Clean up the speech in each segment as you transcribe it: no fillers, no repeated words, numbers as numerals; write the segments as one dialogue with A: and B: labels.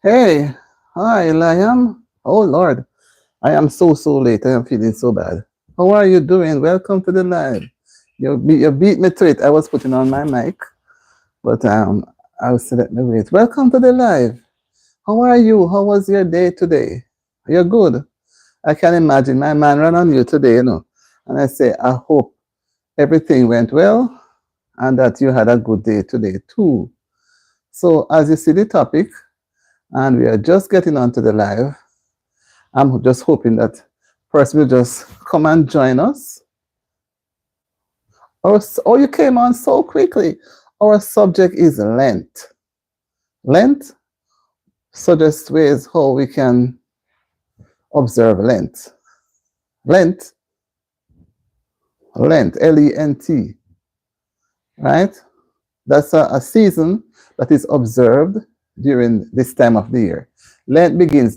A: Hey, hi, Liam. Oh Lord, I am so late. I am feeling so bad. How are you doing? Welcome to the live. You beat me to it. I was putting on my mic, but I was let me wait. Welcome to the live. How are you? How was your day today? You're good. I can imagine my man ran on you today, and I say I hope everything went well and that you had a good day today too. So as you see the topic, and we are just getting onto the live. I'm just hoping that person will just come and join us. Oh, you came on so quickly. Our subject is Lent. Lent suggests ways how we can observe Lent. Lent, Lent, Lent, right? That's a season that is observed during this time of the year. Lent begins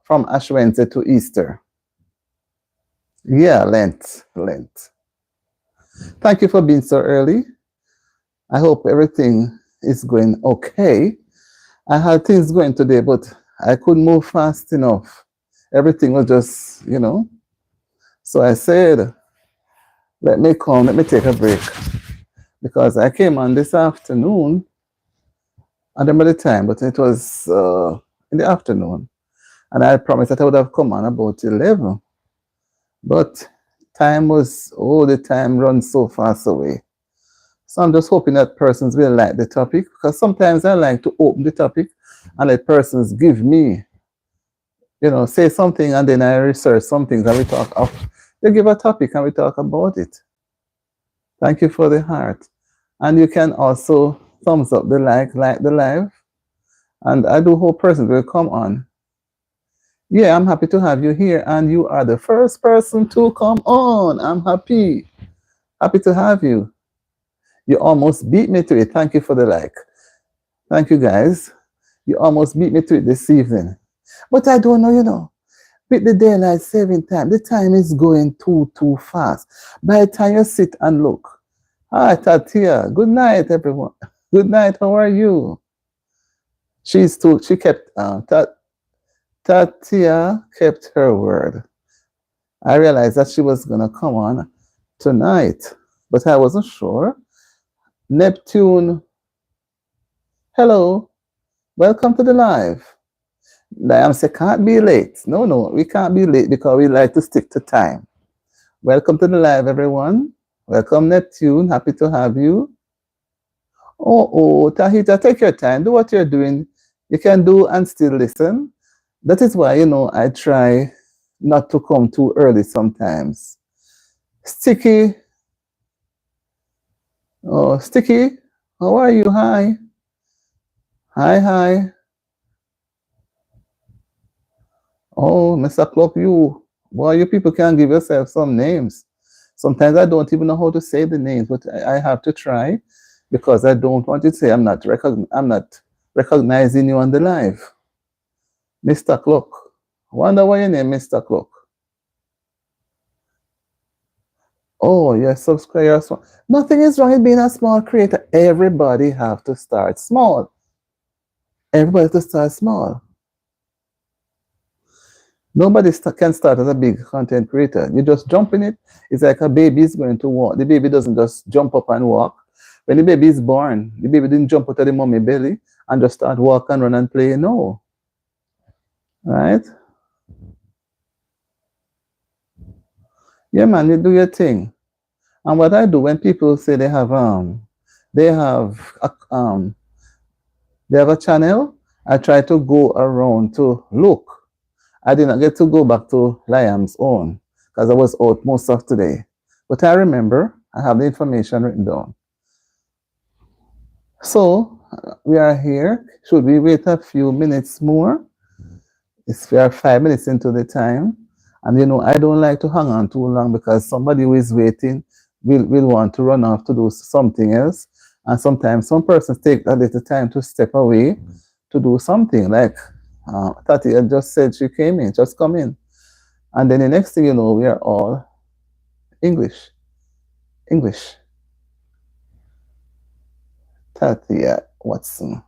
A: from Ash Wednesday to Easter. Yeah, Lent. Thank you for being so early. I hope everything is going okay. I had things going today, but I couldn't move fast enough. Everything was just. So I said, let me take a break. Because I came on this afternoon, I don't remember the time, but it was in the afternoon. And I promised that I would have come on about 11. But the time runs so fast away. So I'm just hoping that persons will like the topic, because sometimes I like to open the topic and let persons give me, say something, and then I research some things and we talk of. They give a topic and we talk about it. Thank you for the heart. And you can also thumbs up the like the live. And I do hope persons will come on. Yeah, I'm happy to have you here. And you are the first person to come on. I'm happy. Happy to have you. You almost beat me to it. Thank you for the like. Thank you, guys. You almost beat me to it this evening. But I don't know. With the daylight saving time, the time is going too fast. By the time you sit and look. Hi, Tatia. Good night, everyone. Good night. How are you? She kept, Tatia kept her word. I realized that she was going to come on tonight, but I wasn't sure. Neptune, hello. Welcome to the live. Liam said, can't be late. No, we can't be late because we like to stick to time. Welcome to the live, everyone. Welcome, Neptune. Happy to have you. Oh, Tahita, take your time. Do what you're doing. You can do and still listen. That is why, I try not to come too early sometimes. Sticky. Oh, Sticky. How are you? Hi. Hi. Oh, Mr. Clock, boy, you people can give yourself some names. Sometimes I don't even know how to say the names, but I have to try because I don't want you to say I'm not recognizing you on the live. Mr. Clock. Wonder why your name Mr. Clock. Oh, you're subscriber. Nothing is wrong with being a small creator. Everybody have to start small. Everybody has to start small. Nobody can start as a big content creator. You just jump in it. It's like a baby is going to walk. The baby doesn't just jump up and walk. When the baby is born, the baby didn't jump out of the mommy belly and just start walk and run and play. No. Right? Yeah, man, you do your thing. And what I do when people say they have a channel, I try to go around to look. I did not get to go back to Liam's own because I was out most of today. But I remember, I have the information written down. So we are here. Should we wait a few minutes more? We are 5 minutes into the time. And I don't like to hang on too long because somebody who is waiting will want to run off to do something else. And sometimes some persons take a little time to step away to do something. Like Tati just said she came in, just come in. And then the next thing you know, we are all English. Tatia Watson.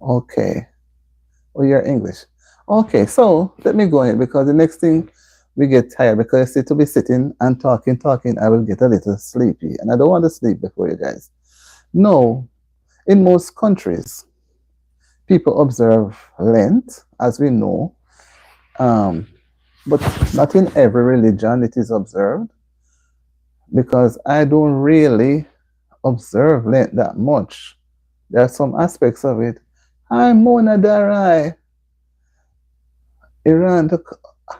A: Okay. Oh, you're English. Okay, so let me go ahead because the next thing we get tired because to be sitting and talking, I will get a little sleepy. And I don't want to sleep before you guys. No, in most countries, people observe Lent, as we know, um, but not in every religion it is observed because I don't really observe Lent that much. There are some aspects of it. Hi, Mona Darai, Iran.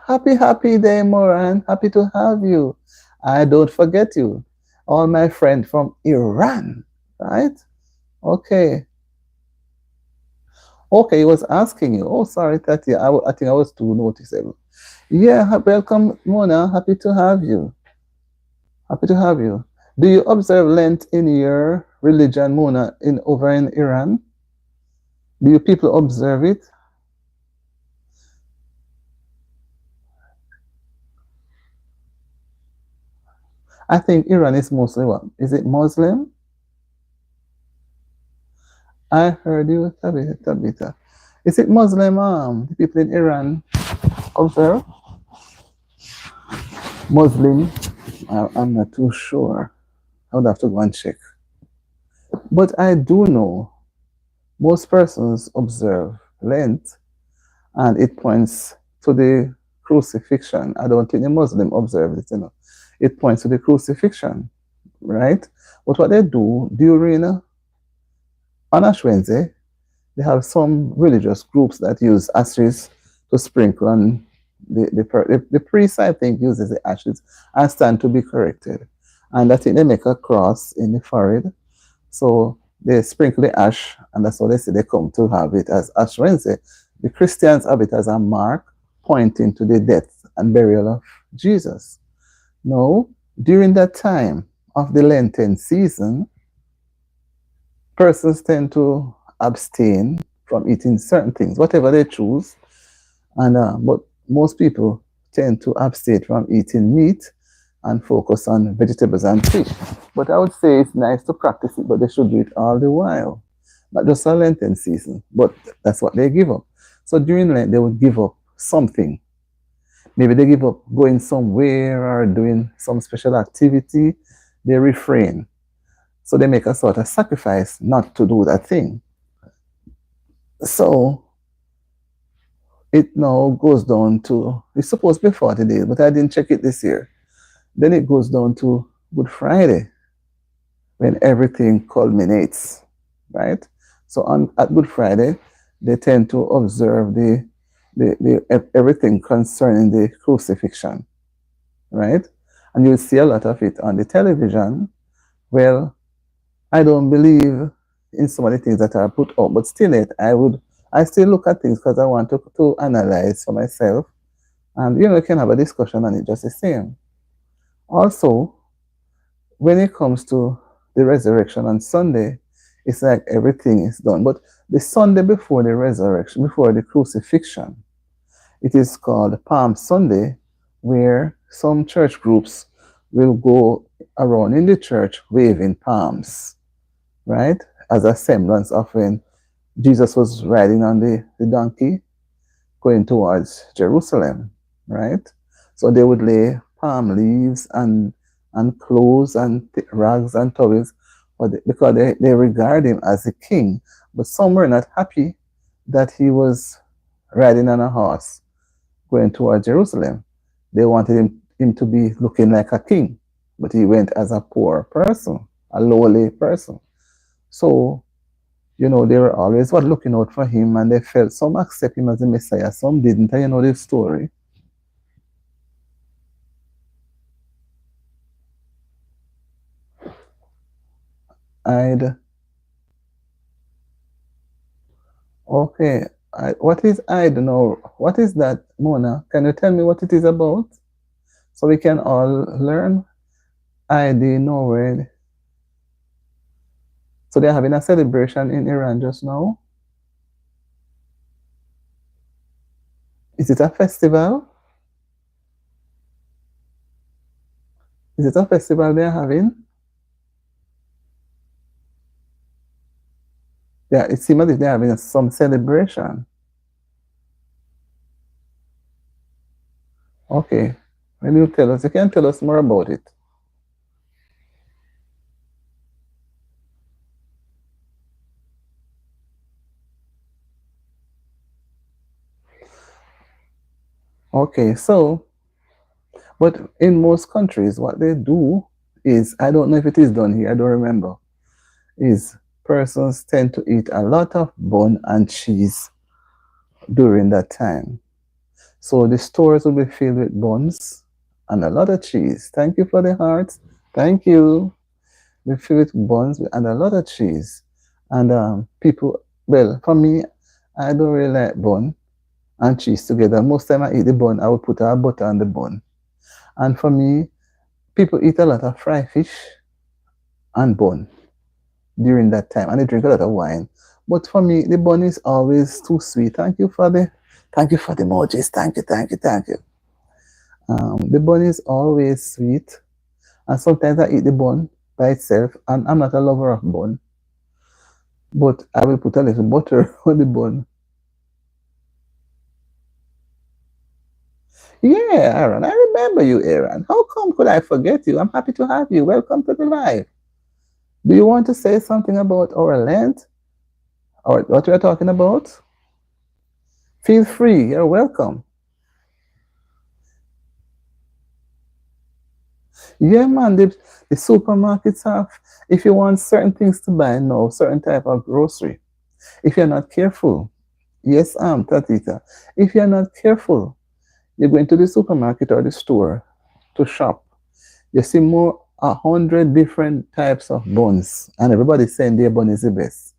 A: Happy day, Moran. Happy to have you. I don't forget you. All my friends from Iran, right? Okay. Okay, he was asking you. Oh, sorry, Tati. I think I was too noticeable. Yeah, welcome, Mona. Happy to have you. Happy to have you. Do you observe Lent in your religion, Mona, in over in Iran? Do you people observe it? I think Iran is mostly what? Is it Muslim? I heard you, Tabitha. Is it Muslim? The people in Iran observe Muslim. I'm not too sure. I would have to go and check. But I do know most persons observe Lent, and it points to the crucifixion. I don't think the Muslim observe it, It points to the crucifixion, right? But what they do during on Ash Wednesday, they have some religious groups that use ashes to sprinkle on the priest, I think, uses the ashes and stand to be corrected. And I think they make a cross in the forehead. So they sprinkle the ash, and that's what they say they come to have it as Ash Wednesday. The Christians have it as a mark pointing to the death and burial of Jesus. No, during that time of the Lenten season, persons tend to abstain from eating certain things, whatever they choose. And but most people tend to abstain from eating meat and focus on vegetables and fish. But I would say it's nice to practice it, but they should do it all the while, not just a Lenten season. But that's what they give up. So during Lent, they would give up something. Maybe they give up going somewhere or doing some special activity. They refrain. So they make a sort of sacrifice not to do that thing. So it now goes down to, it's supposed to be 40 days, but I didn't check it this year. Then it goes down to Good Friday when everything culminates, right? So at Good Friday, they tend to observe everything concerning the crucifixion, right? And you'll see a lot of it on the television. Well, I don't believe in some of the things that are put up, but still I still look at things because I want to analyze for myself. And, you can have a discussion on it just the same. Also, when it comes to the resurrection on Sunday, it's like everything is done. But the Sunday before the resurrection, before the crucifixion, it is called Palm Sunday, where some church groups will go around in the church waving palms, right? As a semblance of when Jesus was riding on the donkey going towards Jerusalem, right? So they would lay palm leaves and clothes and rags and towels because they regard him as a king. But some were not happy that he was riding on a horse going towards Jerusalem. They wanted him to be looking like a king, but he went as a poor person, a lowly person. So, they were always looking out for him, and they felt some accept him as the Messiah, some didn't. And you know the story. Okay. What is I don't know. What is that, Mona? Can you tell me what it is about? So we can all learn. I didn't know where. So they're having a celebration in Iran just now. Is it a festival? Is it a festival they're having? Yeah, it seems as if they're having some celebration. Okay. When you tell us, you can tell us more about it. Okay, so, but in most countries, what they do is, I don't know if it is done here, I don't remember, is persons tend to eat a lot of bun and cheese during that time. So the stores will be filled with buns and a lot of cheese. Thank you for the hearts. Thank you. We fill it with buns and a lot of cheese. And people, well, for me, I don't really like bun and cheese together. Most time I eat the bun, I will put a butter on the bun. And for me, people eat a lot of fried fish and bun during that time, and they drink a lot of wine. But for me, the bun is always too sweet. Thank you for the emojis. Thank you. The bun is always sweet, and sometimes I eat the bun by itself, and I'm not a lover of bun, but I will put a little butter on the bun. Yeah, Aaron, I remember you, Aaron. How come could I forget you? I'm happy to have you. Welcome to the live. Do you want to say something about our Lent or what we are talking about? Feel free. You're welcome. Yeah, man, the supermarkets have, if you want certain things to buy now, certain type of grocery, if you're not careful, yes, Tatita, if you're not careful, you're going to the supermarket or the store to shop. You see more 100 different types of buns, and everybody's saying their bun is the best,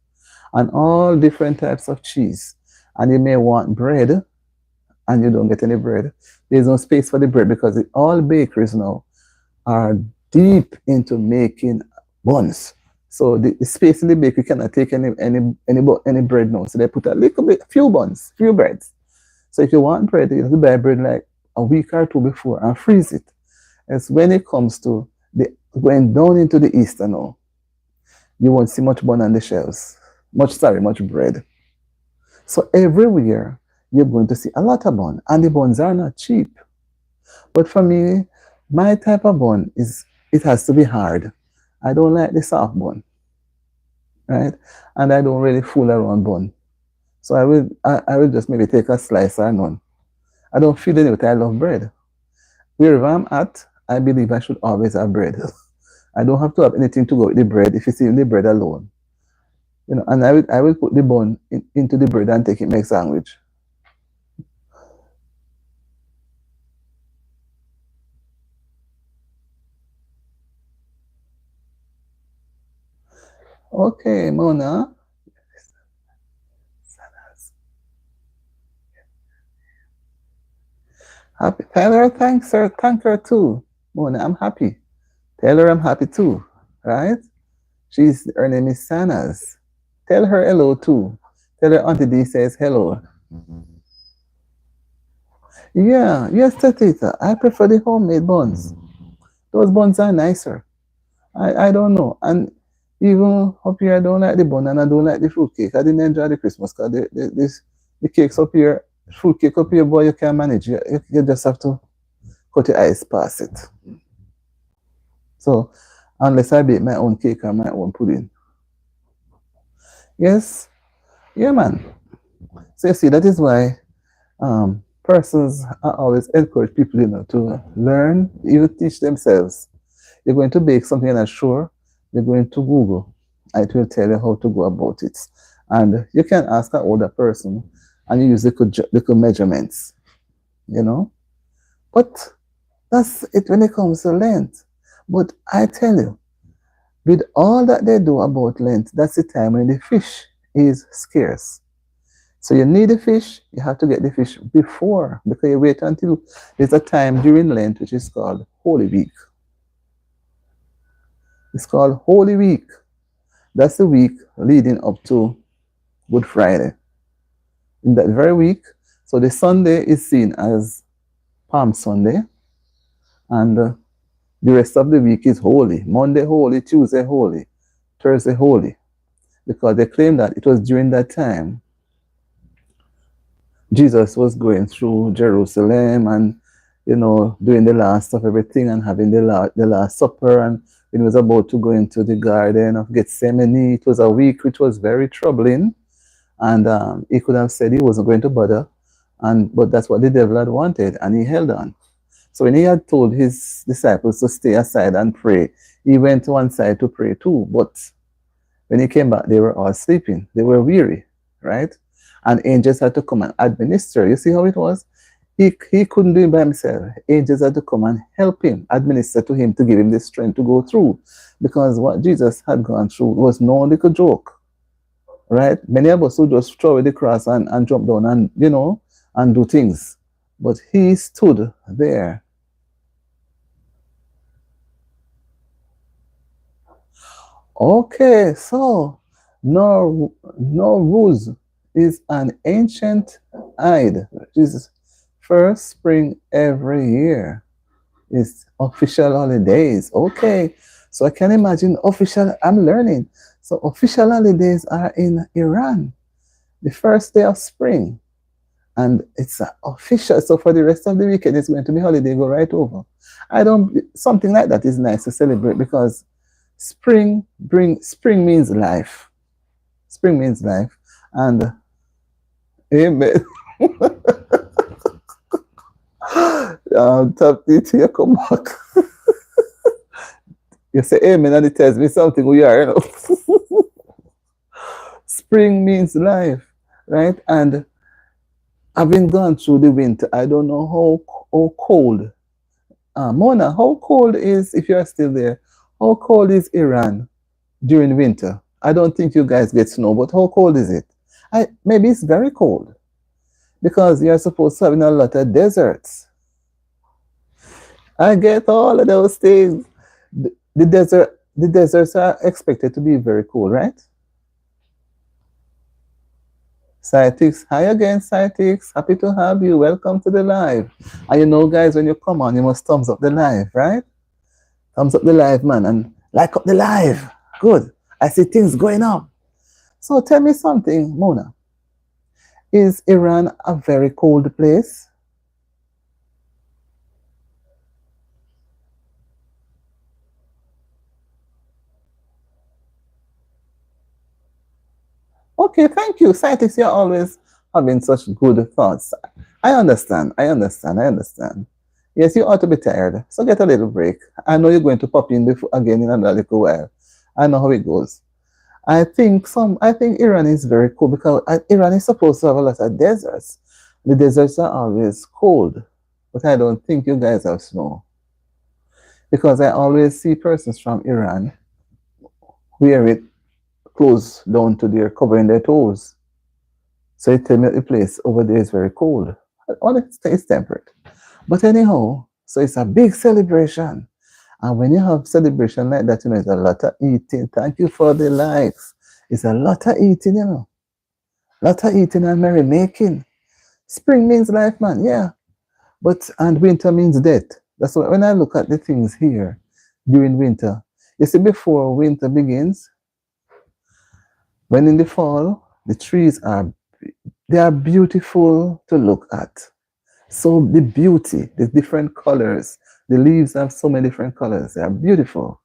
A: and all different types of cheese. And you may want bread, and you don't get any bread. There's no space for the bread because all bakeries now are deep into making buns. So the space in the bakery cannot take any bread now. So they put a little bit, few buns, few breads. So if you want bread, you have to buy bread like a week or two before and freeze it. It's when it comes to the going down into the Easter now, you won't see much bun on the shelves. Much bread. So everywhere you're going to see a lot of bun, and the buns are not cheap. But for me, my type of bun is it has to be hard. I don't like the soft bun, right? And I don't really fool around bun. So I will just maybe take a slice or none. I don't feel it, but I love bread. Wherever I'm at, I believe I should always have bread. I don't have to have anything to go with the bread if it's in the bread alone. You know, and I will put the bun into the bread and take it make sandwich. Okay, Mona. Happy Tyler, thanks her, thank her too. Mona, I'm happy. Tell her I'm happy too, right? Her name is Sanas. Tell her hello too. Tell her Auntie D says hello. Yeah, yes, Tatita. I prefer the homemade buns. Those buns are nicer. I don't know. And even up here, I don't like the bun and I don't like the fruit cake. I didn't enjoy the Christmas because the cakes up here, fruit cake up here, boy, you can't manage. You just have to cut your eyes past it. So, unless I bake my own cake or my own pudding. Yes, yeah, man. So, you see, that is why persons are always encourage people, to learn, even teach themselves. You're going to bake something you're not sure, you're going to Google. It will tell you how to go about it. And you can ask an older person and you use little measurements, you know. But that's it when it comes to Lent. But I tell you, with all that they do about Lent, that's the time when the fish is scarce. So you need the fish, you have to get the fish before, because you wait until there's a time during Lent which is called Holy Week. It's called Holy Week. That's the week leading up to Good Friday. In that very week, so the Sunday is seen as Palm Sunday, and the rest of the week is holy. Monday holy, Tuesday holy, Thursday holy. because they claim that it was during that time Jesus was going through Jerusalem and, doing the last of everything and having the last supper. And when he was about to go into the garden of Gethsemane, it was a week which was very troubling. And he could have said he wasn't going to bother. But that's what the devil had wanted. And he held on. So when he had told his disciples to stay aside and pray, he went to one side to pray too. But when he came back, they were all sleeping. They were weary, right? And angels had to come and administer. You see how it was? He couldn't do it by himself. Angels had to come and help him, administer to him to give him the strength to go through. Because what Jesus had gone through was no little joke, right? Many of us would just throw away the cross and jump down and, and do things. But he stood there. Okay, so Nowruz is an ancient Eid. Jesus first spring every year. It's official holidays. Okay, so I can imagine I'm learning. So official holidays are in Iran, the first day of spring. And it's official. So for the rest of the weekend, it's going to be holiday, go right over. Something like that is nice to celebrate because spring means life. Spring means life. And amen. Top DT, come back. You say amen and it tells me something we are, Spring means life, right? And having gone through the winter, I don't know how cold. Mona, how cold is, if you're still there, how cold is Iran during winter? I don't think you guys get snow, but how cold is it? Maybe it's very cold because you're supposed to have a lot of deserts. I get all of those things. The deserts are expected to be very cold, right? Cytix, hi again, Cytix. Happy to have you. Welcome to the live. And guys, when you come on, you must thumbs up the live, right? Thumbs up the live, man, and like up the live. Good. I see things going up. So tell me something, Mona. Is Iran a very cold place? Okay, thank you. Scientists, you're always having such good thoughts. I understand. Yes, you ought to be tired. So get a little break. I know you're going to pop in again in another little while. I know how it goes. I think Iran is very cool because Iran is supposed to have a lot of deserts. The deserts are always cold, but I don't think you guys have snow. Because I always see persons from Iran wear it close down to their covering their toes. So it tells me the place over there is very cold. It's temperate. But anyhow, so it's a big celebration. And when you have celebration like that, it's a lot of eating. Thank you for the likes. It's a lot of eating, A lot of eating and merrymaking. Spring means life, man, yeah. And winter means death. That's why when I look at the things here during winter, you see before winter begins, when in the fall, the trees they are beautiful to look at. So the beauty, the different colors, the leaves have so many different colors. They are beautiful.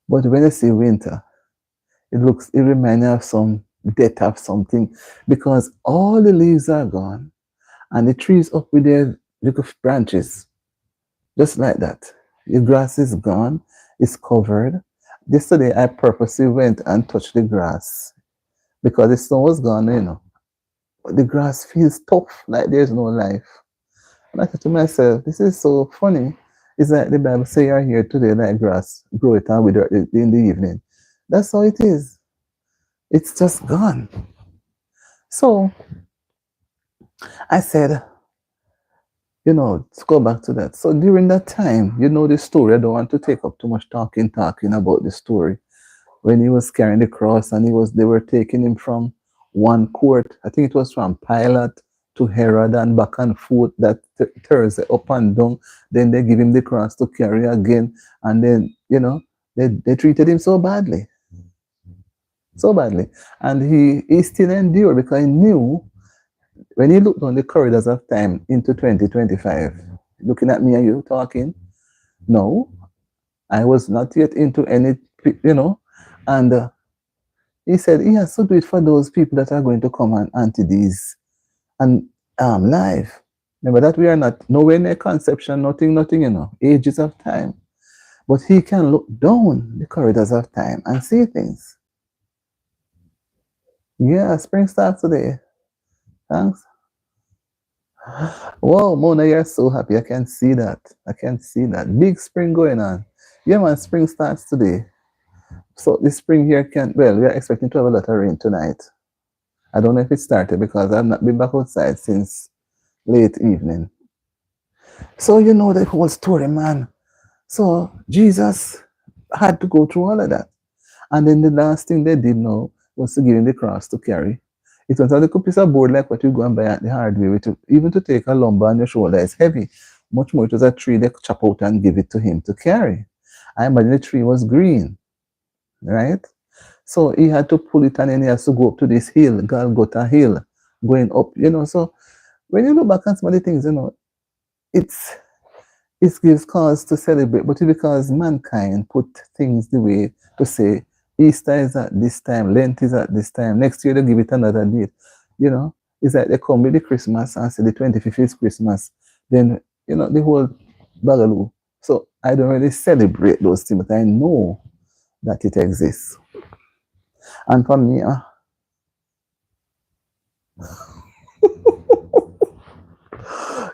A: But when you see winter, it reminds you of some death of something because all the leaves are gone and the trees up with their little branches, just like that. The grass is gone, it's covered. Yesterday, I purposely went and touched the grass because the snow was gone, But the grass feels tough, like there's no life. And I thought to myself, this is so funny. It's like the Bible says you're here today like grass, grow it and wither it in the evening. That's how it is. It's just gone. So I said, let's go back to that. So during that time, the story. I don't want to take up too much talking about the story. When he was carrying the cross and they were taking him from one court. I think it was from Pilate to Herod and back and forth that Thursday up and down. Then they give him the cross to carry again. And then, they treated him so badly. so badly. And he still endured because he knew when he looked on the corridors of time into 2025, looking at me and you talking, no, I was not yet into any, and he said he has to do it for those people that are going to come on Auntie D's and live. Remember that we are not nowhere near conception, nothing, ages of time. But he can look down the corridors of time and see things. Yeah, spring starts today. Thanks. Wow, Mona, you're so happy. I can see that. I can see that. Big spring going on. Yeah, man, spring starts today. So the spring here can, well, we are expecting to have a lot of rain tonight. I don't know if it started because I've not been back outside since late evening. So you know the whole story, man. So Jesus had to go through all of that. And then the last thing they did now was to give him the cross to carry. It was not a piece of board like what you go and buy at the hardware. Even to take a lumber on your shoulder is heavy. Much more, it was a tree they chop out and give it to him to carry. I imagine the tree was green, right? So he had to pull it and then he has to go up to this hill, Golgotha Hill, going up, So when you look back at some of the things, it's it gives cause to celebrate, but because mankind put things the way to say Easter is at this time, Lent is at this time, next year they give it another date. It's like they come with the Christmas and say the 25th is Christmas, then the whole bagaloo. So I don't really celebrate those things, but I know that it exists. And for me,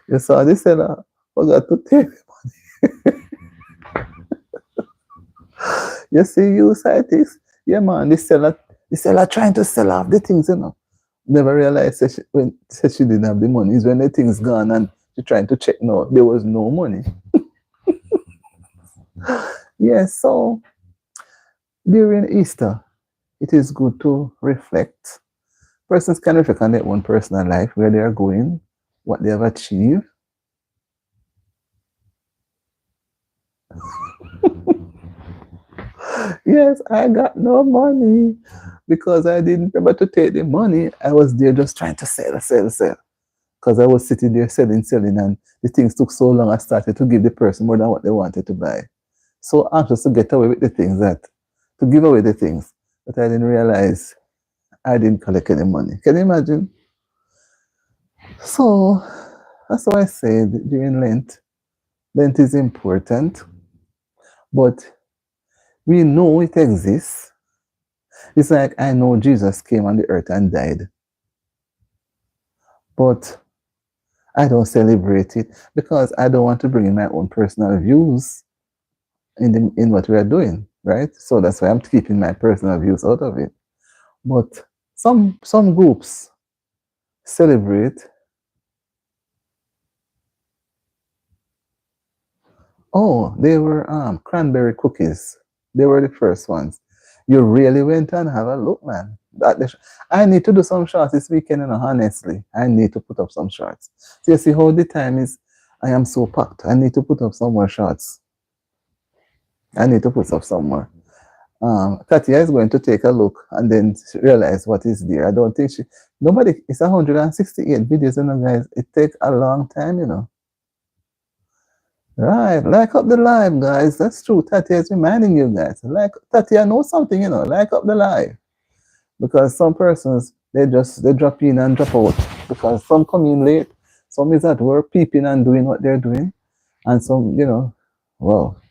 A: you saw this seller forgot to take. You see, you scientists, yeah, man, the seller trying to sell off the things, Never realized that when said she didn't have the money. Is when the thing's gone and she trying to check. No, there was no money. Yeah, so during Easter, it is good to reflect. Persons can reflect on their own personal life, where they are going, what they have achieved. Yes, I got no money because I didn't remember to take the money. I was there just trying to sell. Because I was sitting there selling, and the things took so long, I started to give the person more than what they wanted to buy. So anxious to get away with the things to give away the things. But I didn't realize I didn't collect any money. Can you imagine? So that's why I said during Lent, Lent is important, but we know it exists. It's like I know Jesus came on the earth and died, but I don't celebrate it because I don't want to bring in my own personal views in what we are doing, right? So that's why I'm keeping my personal views out of it. But some groups celebrate. Oh, they were cranberry cookies. They were the first ones. You really went and have a look, man. I need to do some shots this weekend, honestly. I need to put up some shots. So you see how the time is, I am so packed. I need to put up some more shots. I need to put up some more. Katia is going to take a look and then realize what is there. I don't think it's 168 videos, guys. It takes a long time, Right, like up the live, guys. That's true. Tatia is reminding you guys. Like Tatia knows something, like up the live. Because some persons they drop in and drop out. Because some come in late, some is at work peeping and doing what they're doing. And some, well,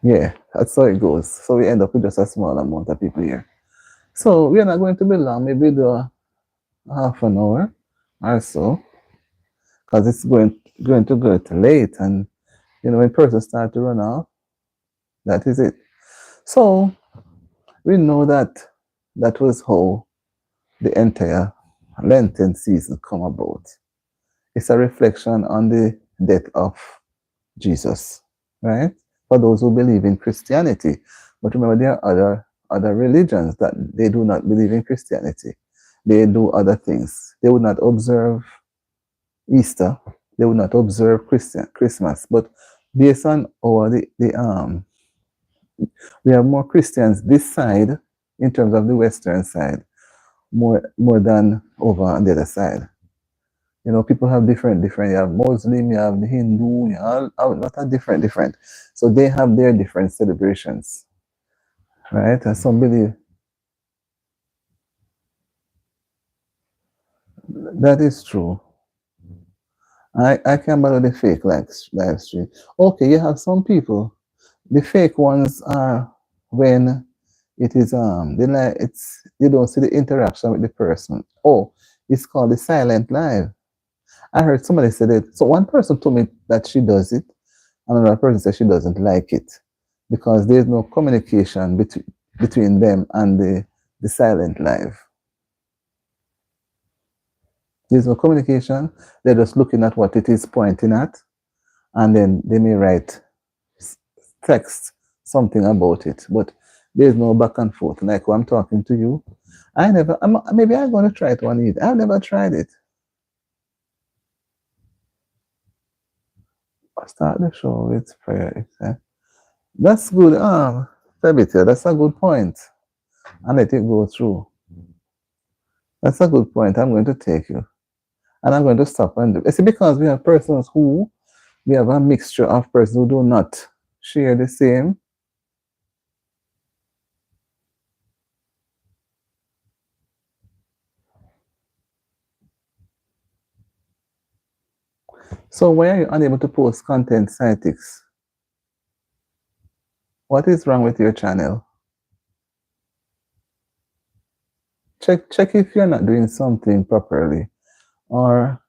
A: yeah, that's how it goes. So we end up with just a small amount of people here. So we are not going to be long, maybe do a half an hour or so. Because it's going to get late, and when persons start to run off, that is it. So we know that was how the entire Lenten season come about. It's a reflection on the death of Jesus, right? For those who believe in Christianity. But remember, there are other religions that they do not believe in Christianity. They do other things. They would not observe Easter. They would not observe Christmas. But based on we have more Christians this side in terms of the Western side, more than over on the other side. You know, people have different. You have Muslim, you have the Hindu, you have a lot of different. So they have their different celebrations, right? And some believe that is true. I can't bother the fake like live stream. Okay, you have some people. The fake ones are when it is they like it's you don't see the interaction with the person. Oh, it's called the silent live. I heard somebody say that. So one person told me that she does it, and another person said she doesn't like it because there's no communication between them and the silent live. There's no communication. They're just looking at what it is pointing at, and then they may write text something about it, but there's no back and forth. Like when I'm talking to you, maybe I'm going to try it one evening. I've never tried it. I start the show with prayer. That's good. Tabitha, that's a good point. And let it go through. That's a good point. I'm going to take you. And I'm going to stop and do. It's because we have persons who, we have a mixture of persons who do not share the same. So why are you unable to post content, Cytics? What is wrong with your channel? Check if you're not doing something properly, or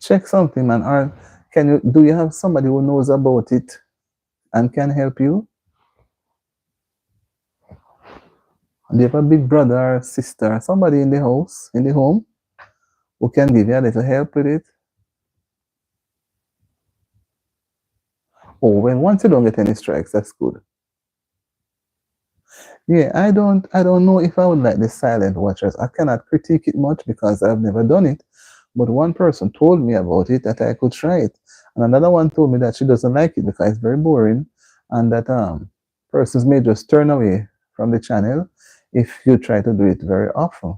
A: check something, man. Or do you have somebody who knows about it and can help you? Do you have a big brother or sister, somebody in the house, in the home, who can give you a little help with it? Oh, well, once you don't get any strikes, that's good. Yeah, I don't know if I would like the silent watchers. I cannot critique it much because I've never done it. But one person told me about it that I could try it. And another one told me that she doesn't like it because it's very boring and that persons may just turn away from the channel if you try to do it very often.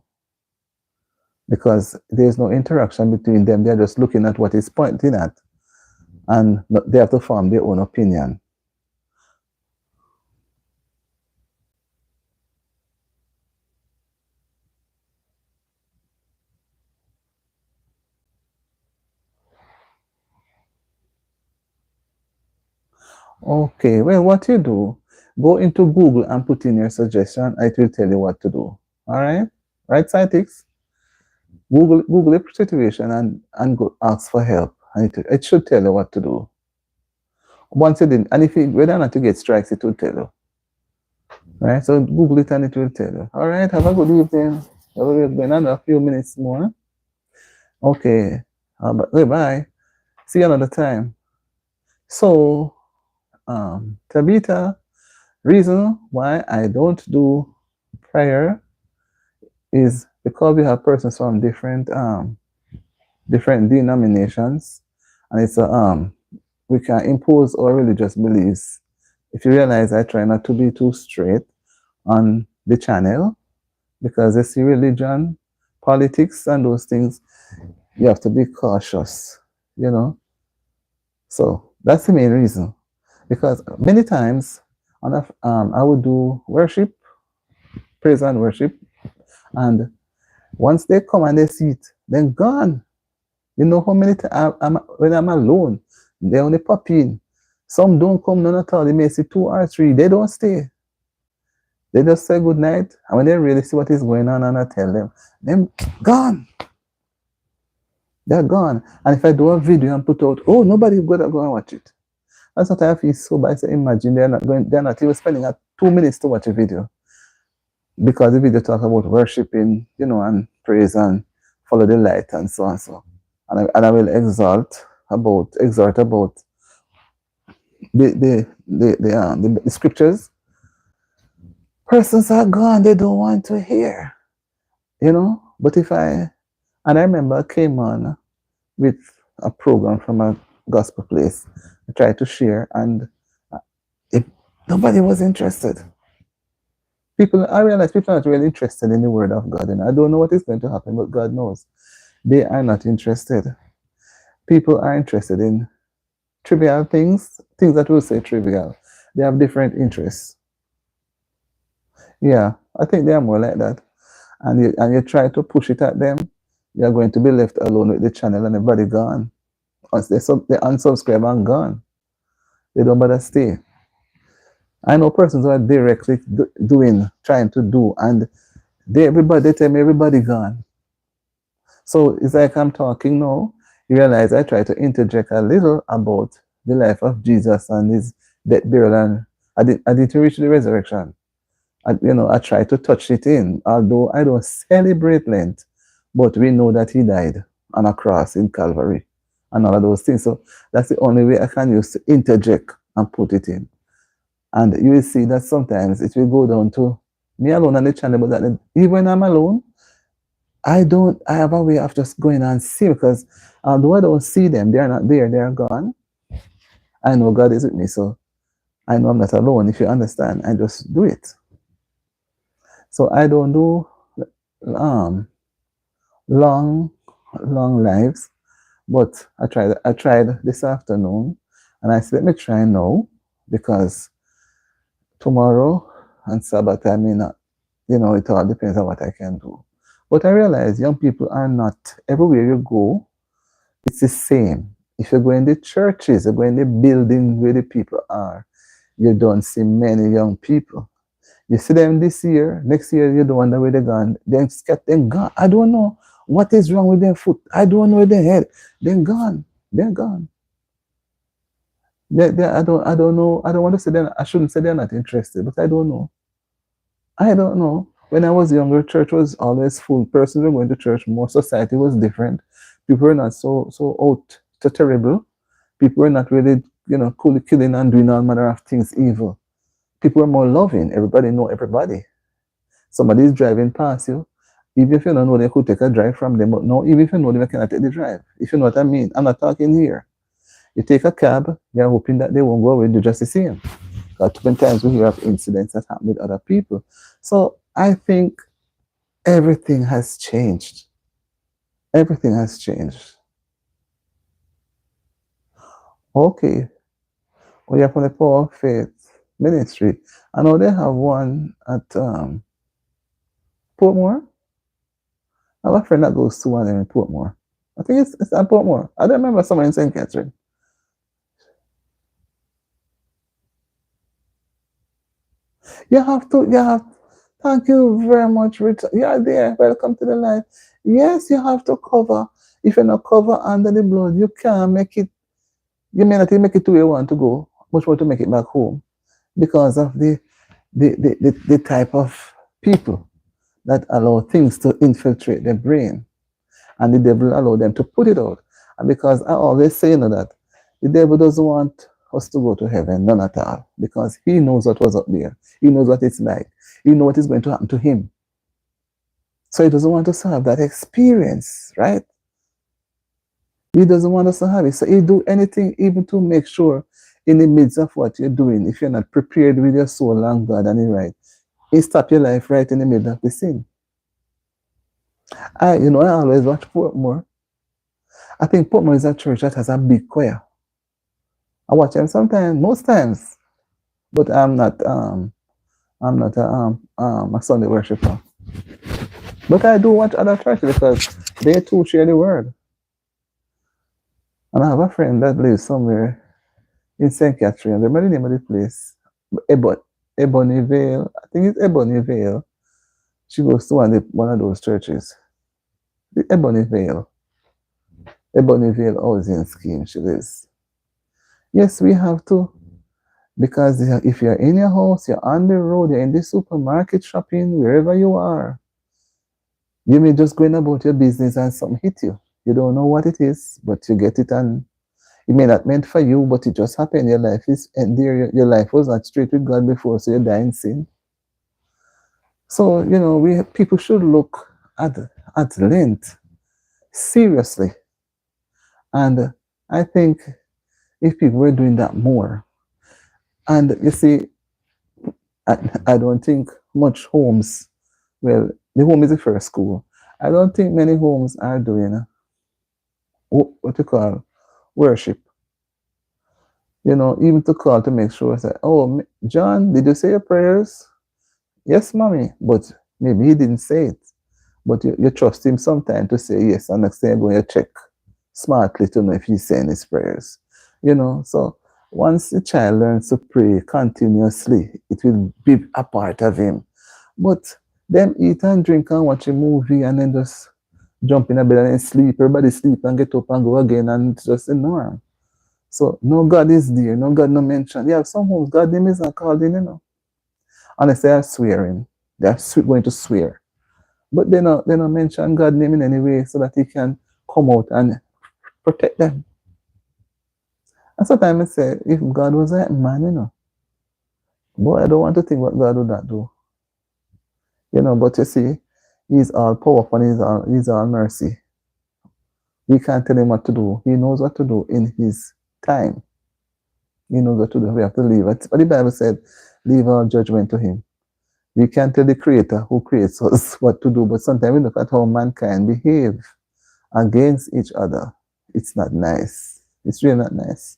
A: Because there's no interaction between them. They're just looking at what it's pointing at. And they have to form their own opinion. Okay, well, what you do, go into Google and put in your suggestion. It will tell you what to do. All right? Right, Cytics? Google the situation and go ask for help. And it should tell you what to do. Once you did, and if you whether or not to get strikes, it will tell you. Right? So Google it and it will tell you. All right, have a good evening. We'll be another few minutes more. Okay. Bye. See you another time. So, Tabitha, reason why I don't do prayer is because we have persons from different denominations, and it's we can impose our religious beliefs. If you realize, I try not to be too straight on the channel because they see religion, politics, and those things. You have to be cautious, you know. So that's the main reason. Because many times, I would do worship, praise and worship, and once they come and they see it, then gone. You know how many times when I'm alone, they only pop in. Some don't come none at all. They may see 2 or 3. They don't stay. They just say good night. And when they really see what is going on, and I tell them, they're gone. They're gone. And if I do a video and put out, oh, nobody's gonna go and watch it. That's what I feel so bad. So imagine they're not even spending 2 minutes to watch a video. Because the video talk about worshiping, you know, and praise and follow the light and so on. So. And I will exhort about the scriptures. Persons are gone, they don't want to hear, you know. But I remember I came on with a program from gospel place. I tried to share, and if nobody was interested. I realize people are not really interested in the word of God, and I don't know what is going to happen, but God knows. They are not interested. People are interested in trivial things, things that we'll say trivial. They have different interests. Yeah, I think they are more like that. And you try to push it at them, you're going to be left alone with the channel and everybody gone. Once they unsubscribe and gone. They don't bother stay. I know persons who are directly trying to do, and they tell me everybody gone. So it's like I'm talking now. You realize I try to interject a little about the life of Jesus and his death, burial, and I didn't reach the resurrection. I try to touch it in, although I don't celebrate Lent, but we know that he died on a cross in Calvary and all of those things. So that's the only way I can use to interject and put it in. And you will see that sometimes it will go down to me alone on the channel, but that even when I'm alone, I have a way of just going and see, because although I don't see them, they're not there, they're gone. I know God is with me, so I know I'm not alone. If you understand, I just do it. So I don't do long lives, but I tried this afternoon, and I said, let me try now, because tomorrow and Sabbath I may not, it all depends on what I can do. But I realize young people are not, everywhere you go, it's the same. If you go in the churches, you go in the building where the people are, you don't see many young people. You see them this year, next year you don't wonder where they're gone. They're gone. I don't know what is wrong with their foot. I don't know with their head. They're gone. They're gone. I don't know. I don't want to say I shouldn't say they're not interested, but I don't know. I don't know. When I was younger, church was always full. Persons were going to church more. Society was different. People were not so out to terrible. People were not really, coolly killing and doing all manner of things evil. People were more loving. Everybody know everybody. Somebody is driving past you. Even if you don't know, they could take a drive from them. But no, even if you know them, you cannot take the drive. If you know what I mean. I'm not talking here. You take a cab, you're hoping that they won't go away and do just the same. Because too many times we hear of incidents that happen with other people. So I think everything has changed. Everything has changed. Okay. We are from the Power of Faith Ministry. I know they have one at Portmore. I have a friend that goes to one in Portmore. I think it's at Portmore. I don't remember somewhere in St. Catherine. Thank you very much, Richard. You are there. Welcome to the life. Yes, you have to cover. If you're not cover under the blood, you can't make it. You may not make it to where you want to go, much more to make it back home, because of the type of people that allow things to infiltrate their brain, and the devil allow them to put it out. And because I always say that the devil doesn't want us to go to heaven, none at all, because he knows what was up there. He knows what it's like. He knows what is going to happen to him. So he doesn't want us to have that experience, right? He doesn't want us to have it. So he'll do anything even to make sure in the midst of what you're doing, if you're not prepared with your soul and God and it right, he stop your life right in the middle of the sin. I always watch Portmore. I think Portmore is a church that has a big choir. I watch them sometimes, most times, but I'm not a Sunday worshiper. But I do watch other churches because they too share the word. And I have a friend that lives somewhere in St. Catherine. I remember the name of the place. Ebony Vale. I think it's Ebony Vale. She goes to one of those churches. The Ebony Vale housing scheme she lives. Yes, we have to. Because if you're in your house, you're on the road, you're in the supermarket shopping, wherever you are, you may just go in about your business and something hit you. You don't know what it is, but you get it, and it may not meant for you, but it just happened. Your life is there. Your life was not straight with God before, so you die in sin. So people should look at Lent seriously, and I think if people were doing that more. And you see, I don't think much homes, well, the home is the first school. I don't think many homes are doing what you call worship. Even to call to make sure, say, oh, John, did you say your prayers? Yes, mommy. But maybe he didn't say it. But you trust him sometime to say yes, and next time you're going to check smartly to know if he's saying his prayers. So once the child learns to pray continuously, it will be a part of him. But them eat and drink and watch a movie and then just jump in a bed and then sleep. Everybody sleep and get up and go again, and it's just a norm. So no God is there, no God no mention. Yeah, some homes God name is not called in. Unless they are swearing. They are going to swear. But they don't mention God name in any way so that he can come out and protect them. And sometimes I say, if God was a man, boy, I don't want to think what God would not do. But you see, he's all powerful and he's all mercy. We can't tell him what to do. He knows what to do in his time. He knows what to do. We have to leave it. But the Bible said, leave our judgment to him. We can't tell the creator who creates us what to do, but sometimes we look at how mankind behave against each other. It's not nice. It's really not nice.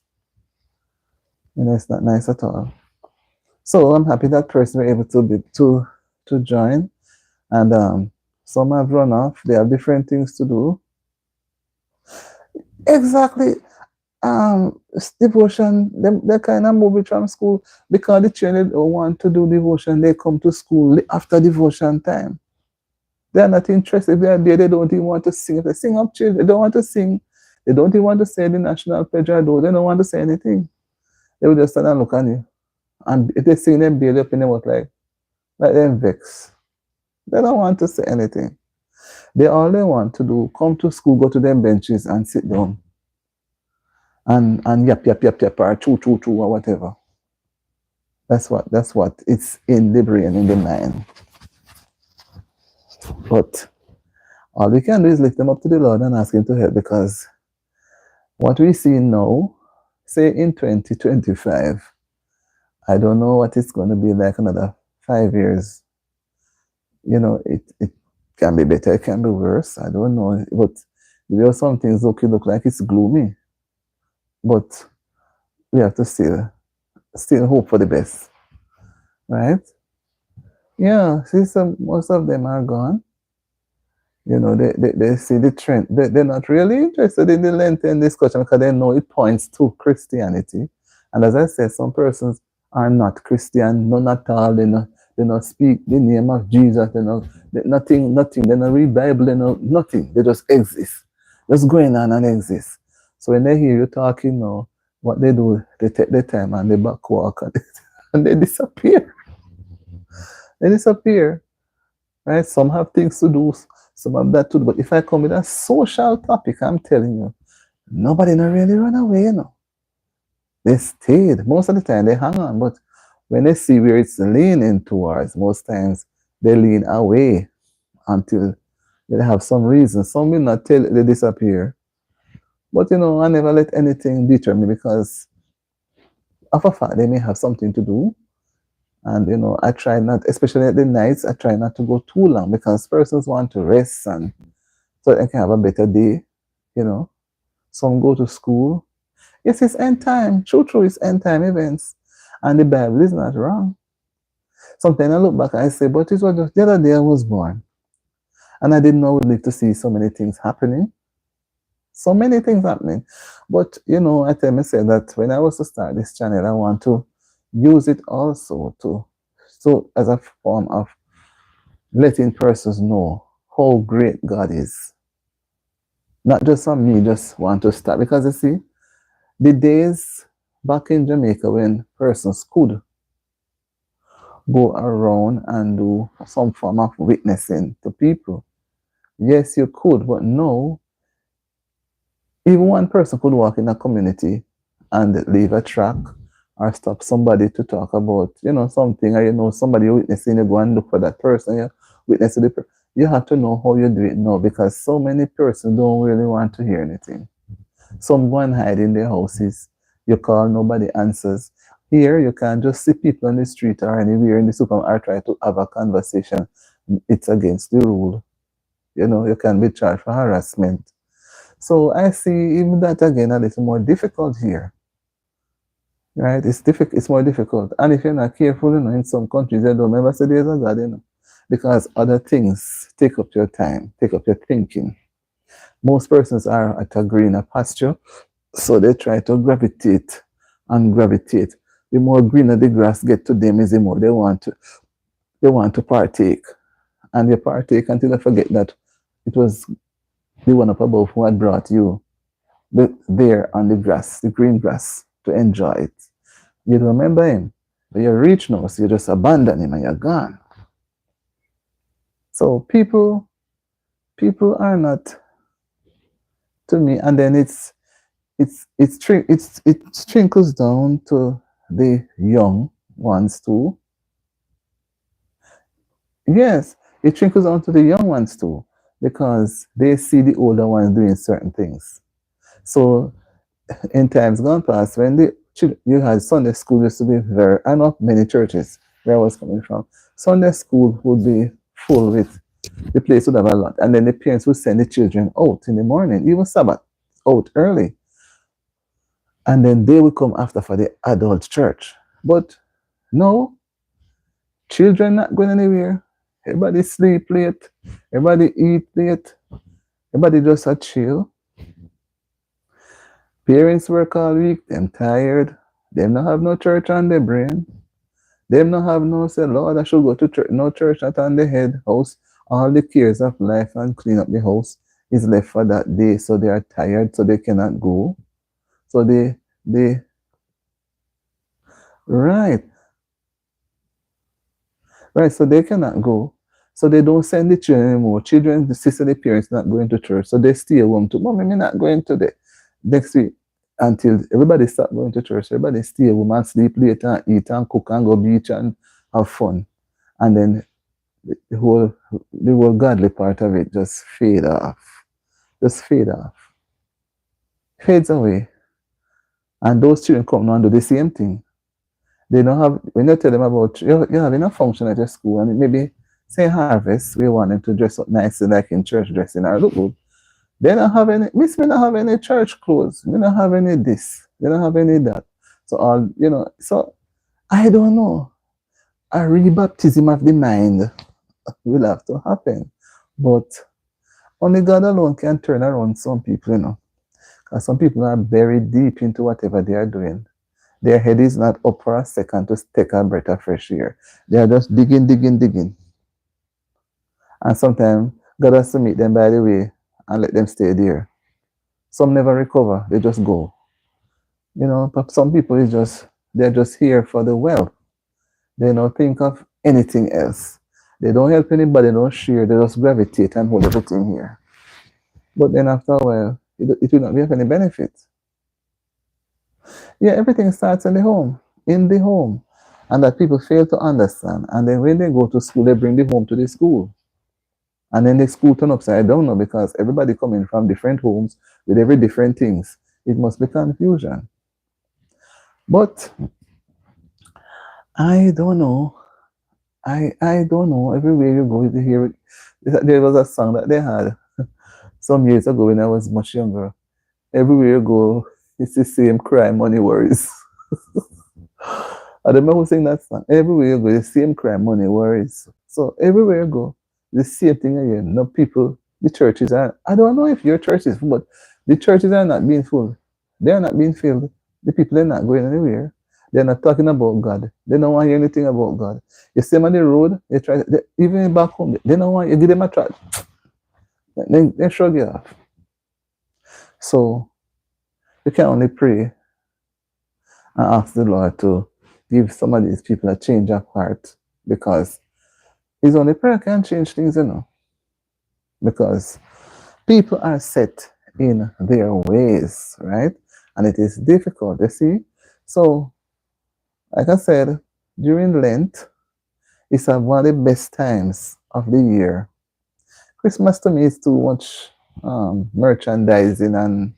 A: It's not nice at all. So I'm happy that person were able to join. And some have run off. They have different things to do. Exactly. Devotion, they kind of move it from school because the children don't want to do devotion. They come to school after devotion time. They are not interested. They are there. They don't even want to sing. If they sing up children, they don't want to sing. They don't even want to say the national pledge. They don't want to say anything. They will just stand and look at you. And if they sing them, build up in them, like them vex. They don't want to say anything. All they want to do, come to school, go to them benches and sit down. And yap, or choo, or whatever. That's what it's in the brain, in the mind. But all we can do is lift them up to the Lord and ask him to help, because what we see now, say in 2025, I don't know what it's going to be like another 5 years. It can be better, it can be worse. I don't know. But there are some things look like it's gloomy. But we have to still hope for the best. Right? Yeah, see, most of them are gone. They see the trend. They're not really interested in the Lenten discussion because they know it points to Christianity. And as I said, some persons are not Christian, none at all. They not speak the name of Jesus. Nothing. They don't read Bible. They know nothing. They just exist. Just going on and exist. So when they hear you talking now, what they do, they take their time and they backwalk and they disappear. They disappear. Right? Some have things to do, some have that to do. But if I come with a social topic, I'm telling you, nobody not really run away, They stayed. Most of the time they hang on, but when they see where it's leaning towards, most times they lean away until they have some reason. Some will not tell they disappear. But I never let anything deter me, because of a fact they may have something to do. And I try not, especially at the nights, I try not to go too long, because persons want to rest and so they can have a better day. Some go to school. Yes, it's end time. True, it's end time events. And the Bible is not wrong. Sometimes I look back and I say, but it was just the other day I was born. And I didn't know I would live to see so many things happening. So many things happening. But, I tell myself that when I was to start this channel, I want to use it also so as a form of letting persons know how great God is. Not just on me, just want to start. Because you see, the days back in Jamaica when persons could go around and do some form of witnessing to people. Yes, you could, but no. Even one person could walk in a community and leave a track or stop somebody to talk about, something, or somebody witnessing, you go and look for that person, you witness to the person. You have to know how you do it now, because so many persons don't really want to hear anything. Some go and hide in their houses, You call, nobody answers. Here, you can just see people on the street or anywhere in the supermarket or try to have a conversation. It's against the rule. You know, you can be charged for harassment. So I see even that again a little more difficult here. Right? It's difficult. It's more difficult. And if you're not careful, you know, in some countries, they don't ever say there's a God, you know, because other things take up your time, take up your thinking. Most persons are at a greener pasture, so they try to gravitate and gravitate. The more greener the grass get to them, is the more they want to partake, and they partake until they forget that it was the one up above who had brought you there on the grass, the green grass, to enjoy it. You remember him, but you're rich now, so you just abandon him and you're gone. So people are not, to me, and then it trickles down to the young ones too. Yes, it trickles down to the young ones too, because they see the older ones doing certain things. So in times gone past, when you had Sunday school used to be very, I know many churches where I was coming from, Sunday school would be full with, the place would have a lot, and then the parents would send the children out in the morning, even Sabbath, out early, and then they would come after for the adult church. But no, children not going anywhere. Everybody sleep late, everybody eat late, everybody just a chill. Parents work all week, them tired. Them not have no church on their brain. Them not have no say, Lord, I should go to church. No church not on the head house. All the cares of life and clean up the house is left for that day. So they are tired, so they cannot go. So they right, right. So they cannot go. So they don't send the children anymore. Children, the sister, the parents not going to church. So they stay home too. Mommy, me not going to the next week until everybody start going to church. Everybody stay home and sleep late and eat and cook and go beach and have fun. And then the whole godly part of it just fade off. Just fade off. Fades away. And those children come now and do the same thing. They don't have, when you tell them about, you have enough function at your school, and maybe say harvest, we want them to dress up nicely like in church dressing or look good. They don't have any, miss me don't have any church clothes. We don't have any this. They don't have any that. So all, so I don't know. A rebaptism of the mind will have to happen. But only God alone can turn around some people, Because some people are buried deep into whatever they are doing. Their head is not up for a second to take a breath of fresh air. They are just digging, digging, digging. And sometimes God has to meet them by the way and let them stay there. Some never recover, they just go. But some people they're just here for the wealth. They don't think of anything else. They don't help anybody, they don't share, they just gravitate and hold everything here. But then after a while, it will not be of any benefit. Yeah, everything starts in the home. And that people fail to understand. And then when they go to school, they bring the home to the school. And then the school turn upside down now because everybody coming from different homes with every different things. It must be confusion. But I don't know. I don't know. Everywhere you go, you hear it. There was a song that they had some years ago when I was much younger. Everywhere you go, it's the same crime, money, worries. I don't know who sang that song. Everywhere you go, the same crime, money, worries. So everywhere you go, the same thing again. No people, the churches are, I don't know if your church is full, but the churches are not being full. They are not being filled. The people are not going anywhere. They're not talking about God. They don't want to hear anything about God. You see them on the road, even back home, they don't want you give them a try. They shrug you off. So you can only pray and ask the Lord to give some of these people a change of heart, because His only prayer can change things, because people are set in their ways, right? And it is difficult, you see. So, like I said, during Lent, it's one of the best times of the year. Christmas to me is too much merchandising and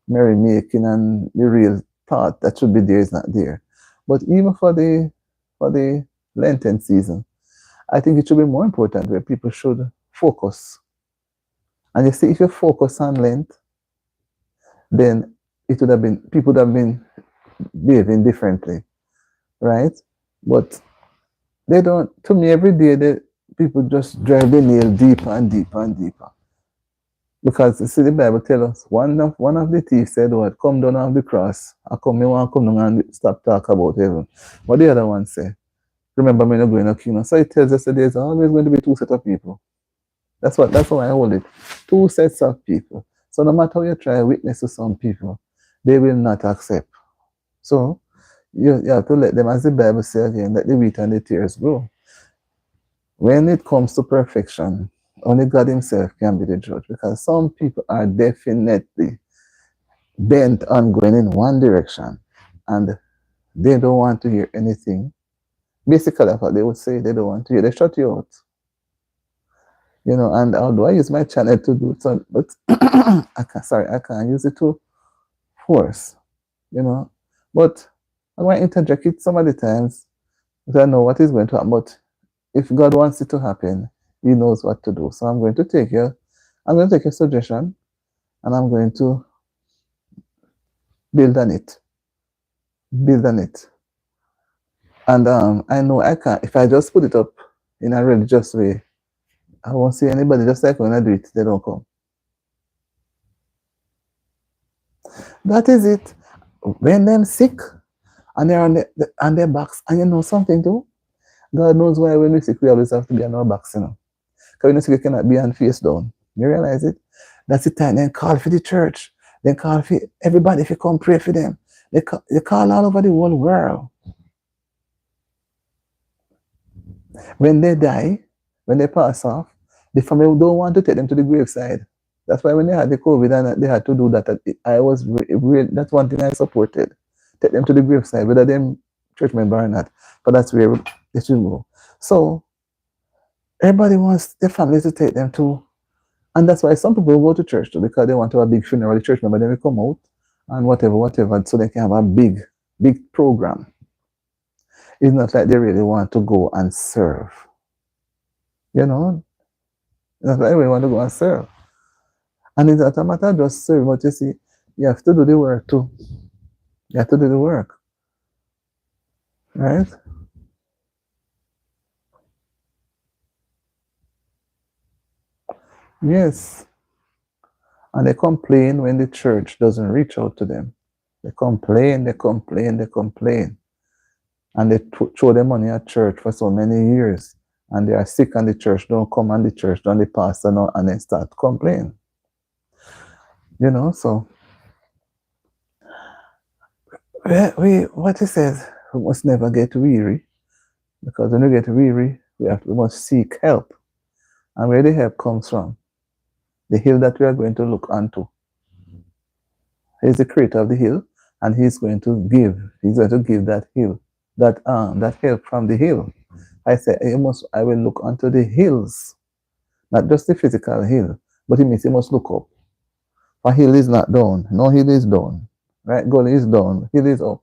A: merrymaking and the real thought that should be there is not there. But even for the Lenten season, I think it should be more important where people should focus. And you see, if you focus on Lent, then it would have been people would have been behaving differently, right? But they don't. To me, every day, people just drive the nail deeper and deeper and deeper. Because you see, the Bible tells us one of the thieves said, "What? Come down off the cross. I come, me want to come down and stop talk about heaven." But the other one say, "Remember, me not going to kingdom." So it tells us that there's always going to be two sets of people. That's how I hold it. Two sets of people. So no matter how you try to witness to some people, they will not accept. So you have to let them, as the Bible says again, let the wheat and the tares grow. When it comes to perfection, only God Himself can be the judge, because some people are definitely bent on going in one direction and they don't want to hear anything. Basically, that's what they would say. They don't want to hear. They shut you out. You know, and although I use my channel to do so, but I can't use it to force, you know. But I'm going to interject it some of the times because I know what is going to happen. But if God wants it to happen, He knows what to do. So I'm going to take your suggestion and I'm going to build on it. Build on it. And I know I can't, if I just put it up in a religious way, I won't see anybody. Just like when I do it, they don't come. That is it. When them sick and they're on their backs, and you know something too? God knows why when we sick, we always have to be on our backs, you know. Because when you sick, you cannot be on face down. You realize it? That's the time. Then call for the church. Then call for everybody if you come pray for them. They call all over the whole world. When they die, when they pass off, the family don't want to take them to the graveside. That's why when they had the COVID and they had to do that, that's one thing I supported. Take them to the graveside, whether them church member or not. But that's where they should go. So everybody wants their family to take them to, and that's why some people go to church too, because they want to have a big funeral. The church member then will come out and whatever, so they can have a big program. It's not like they really want to go and serve. You know, that's why we want to go and serve. And it's not a matter of just serve, but you see, you have to do the work too. You have to do the work. Right? Yes. And they complain when the church doesn't reach out to them. They complain. And they throw their money at church for so many years. And they are sick and the church don't come and the church don't, the pastor no, and then start complaining. You know, so what he says, we must never get weary, because when we get weary, we must seek help. And where the help comes from? The hill that we are going to look onto. He's the creator of the hill, and he's going to give that hill, that help from the hill. I say, I will look onto the hills, not just the physical hill, but it means you must look up. For hill is not down. No hill is down. Right? Goal is down. Hill is up.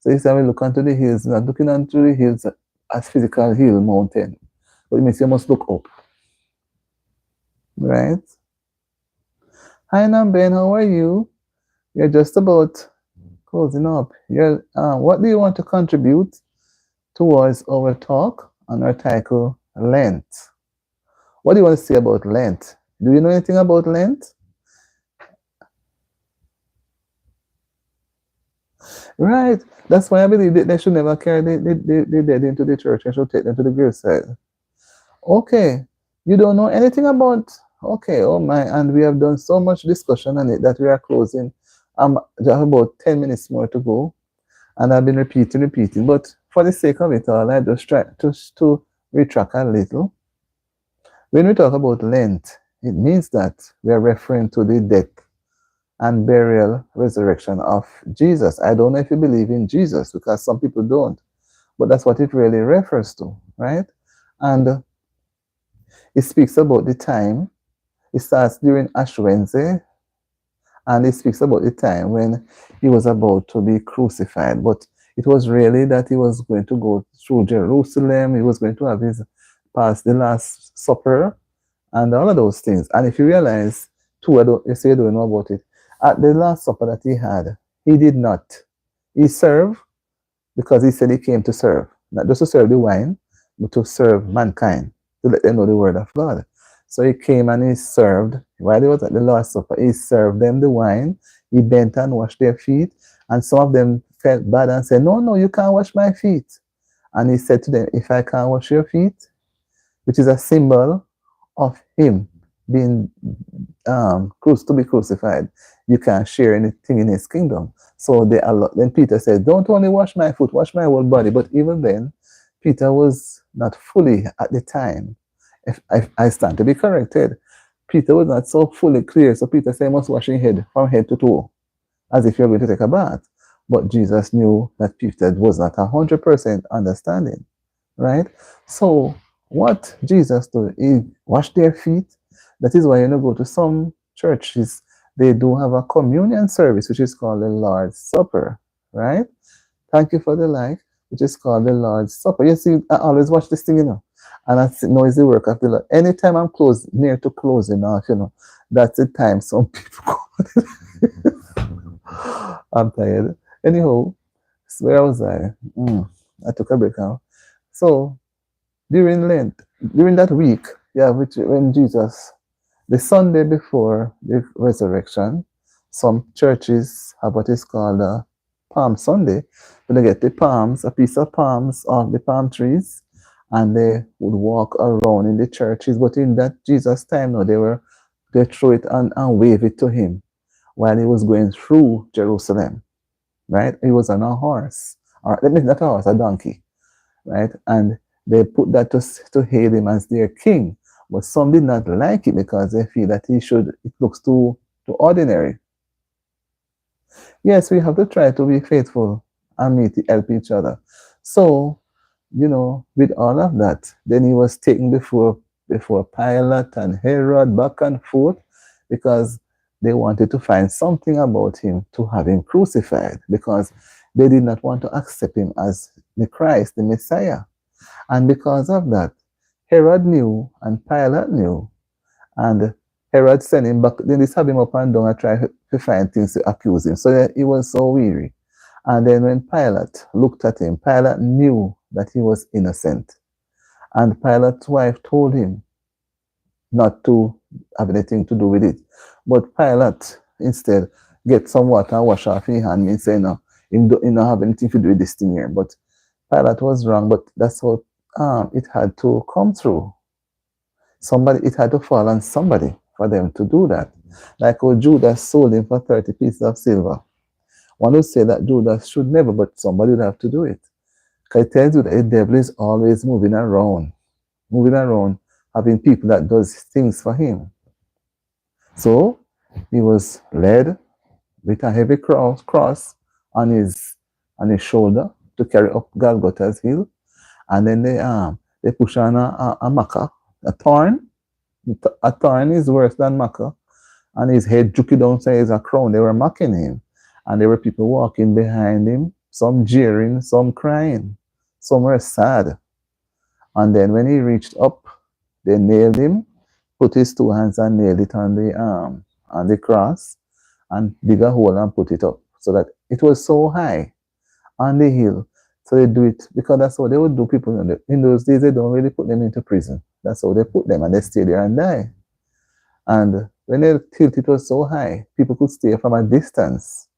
A: So you say, I will look onto the hills, not looking onto the hills as physical hill, mountain. But it means you must look up. Right? Hi, Ben, how are you? You're just about closing up. What do you want to contribute towards our talk on our title, Lent? What do you want to say about Lent? Do you know anything about Lent? Right. That's why I believe that they should never carry the dead into the church. They should take them to the graveside. Okay. You don't know anything about... Okay, oh my, and we have done so much discussion on it that we are closing. Just about 10 minutes more to go. And I've been repeating. But for the sake of it all, I just try to retract a little. When we talk about Lent, it means that we are referring to the death and burial, resurrection of Jesus. I don't know if you believe in Jesus, because some people don't. But that's what it really refers to, right? And it speaks about the time. It starts during Ash Wednesday, And it speaks about the time when he was about to be crucified. But it was really that he was going to go through Jerusalem. He was going to have his past the Last Supper and all of those things. And if you realize, too, you say you don't know about it, at the Last Supper that he had, he did not. He served because he said he came to serve, not just to serve the wine, but to serve mankind, to let them know the word of God. So he came and he served, while he was at the Last Supper, he served them the wine, he bent and washed their feet, and some of them felt bad and said, no, no, you can't wash my feet. And he said to them, if I can't wash your feet, which is a symbol of him being to be crucified, you can't share anything in his kingdom. So then Peter said, don't only wash my foot, wash my whole body. But even then, Peter was not fully at the time. If I stand to be corrected, Peter was not so fully clear. So Peter said, I must wash his head from head to toe, as if you're going to take a bath. But Jesus knew that Peter was not 100% understanding, right? So what Jesus did, he washed their feet. That is why you go to some churches, they do have a communion service, which is called the Lord's Supper, right? Thank you for the like, which is called the Lord's Supper. You see, I always watch this thing, and I know it's the work of the Lord. Anytime I'm close, near to closing off, that's the time some people go. I'm tired. Anyhow, where was I? I took a break now. So during Lent, during that week, when Jesus, the Sunday before the resurrection, some churches have what is called a Palm Sunday. When they get the palms, a piece of palms off the palm trees, and they would walk around in the churches. But in that Jesus time, no, they throw it and wave it to him while he was going through Jerusalem. Right? He was on a horse, or that means not a horse, a donkey, right? And they put that to hail him as their king. But some did not like it because they feel that it looks too ordinary. Yes, we have to try to be faithful and help each other. So, with all of that, then he was taken before Pilate and Herod, back and forth, because they wanted to find something about him to have him crucified, because they did not want to accept him as the Christ, the Messiah. And because of that, Herod knew and Pilate knew, and Herod sent him back. Then they have him up and down and try to find things to accuse him. So he was so weary. And then when Pilate looked at him, Pilate knew that he was innocent. And Pilate's wife told him not to have anything to do with it. But Pilate instead get some water and wash off his hand and say, no, he don't have anything to do with this thing here. But Pilate was wrong, but that's what it had to come through. It had to fall on somebody for them to do that. Like how Judas sold him for 30 pieces of silver. One would say that Judas should never, but somebody would have to do it. Because it tells you that the devil is always moving around, having people that does things for him. So he was led with a heavy cross on his shoulder to carry up Golgotha's hill, and then they push on a maca, a thorn. A thorn is worse than maca, and his head took it down, so it's a crown. They were mocking him, and there were people walking behind him, some jeering, some crying, some were sad. And then when he reached up, they nailed him, put his two hands and nailed it on the cross, and dig a hole and put it up, so that it was so high on the hill. So they do it because that's what they would do. People in those days, they don't really put them into prison. That's how they put them, and they stay there and die. And when they tilt it was so high, people could stay from a distance